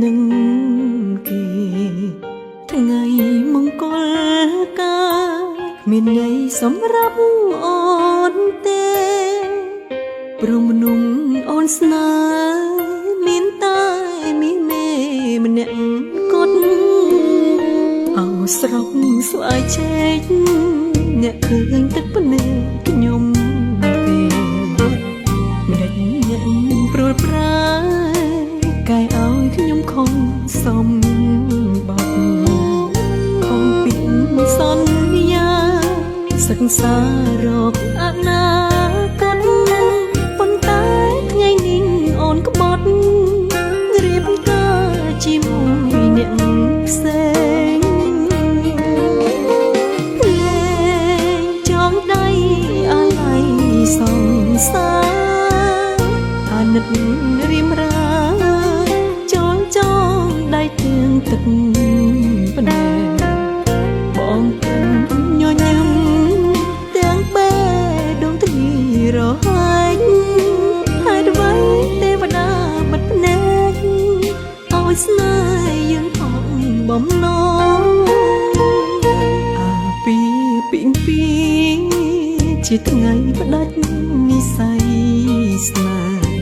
នឹងគេថ្ងៃមង្គលការមានន័យសម្រាប់អូនទេព្រមមនុងអូនស្នេហ៍មានតែមានមេម្នាក់គត់អោស្រស់ស្វាយឆែកអ្នកឃើញទឹកភ្នែកខ្ញុំទេម្ដេចអ្នកព្រួលប្រាកែឲ្យខ្ញុំខំសំបាត់ខំពីសន្យាសិក្សារកអនាគតប៉ុន្តែថ្ងៃនេះអូនក្បត់រៀបការជាមួយអ្នកផ្សេងលេងចងដៃអាឡ័យសង្សារអាណិតរៀមរាចងដៃទៀងទឹកភ្នែកបងពុំញញឹមទាំងបេះដូងទ្រីរហែកហើយអ្វីទេវតាបិទភ្នែកឲ្យស្នេហ៍យើងផងបំណងអាពីពីងពីជាថ្ងៃផ្ដាច់និស្ស័យស្នេហ៍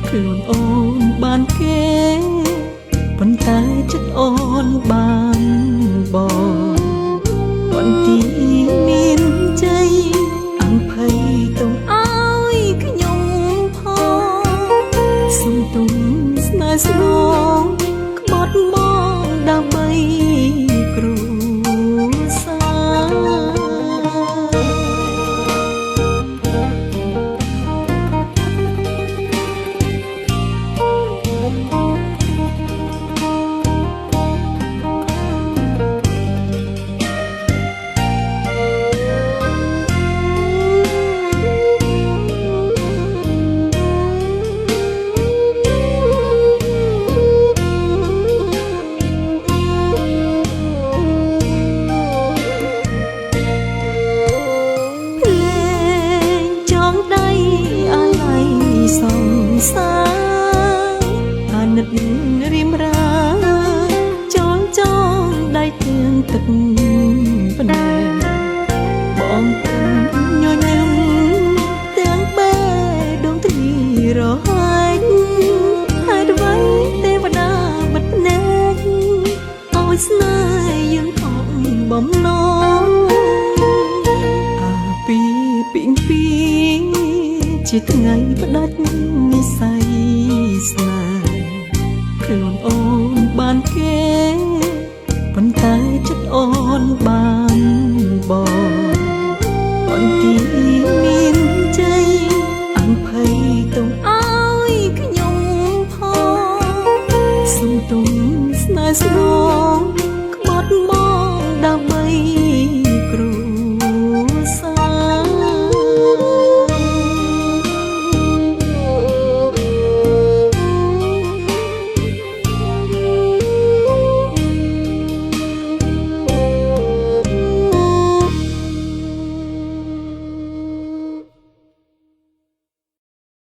ខ្លួនអូនបានគេប៉ុន្តែចិត្តអូនបានបងបន្ទីមានជ័យអង្ភ័យទុំឲ្យខ្ញុំផងសុំទុំស្នេហ៍ស្នងក្បត់មកដើម្បីគ្រួសារសង្សារអាណិតរៀមរាចងដៃទៀងទឹកភ្នែកបងពុំញញឹមទាំងបេះដូងទ្រីរហែកហើយអ្វីទេវតាបិទភ្នែកឲ្យស្នេហ៍យើងផងបំណងអាពីពីងពីជាថ្ងៃផ្ដាច់និស្ស័យស្នេហ៍ខ្លួនអូនបានគេប៉ុន្តែចិត្តអូនបានបងបន្ទីមានជ័យអង្ភ័យទុំឲ្យខ្ញុំផងសុំទុំស្នេហ៍ស្នង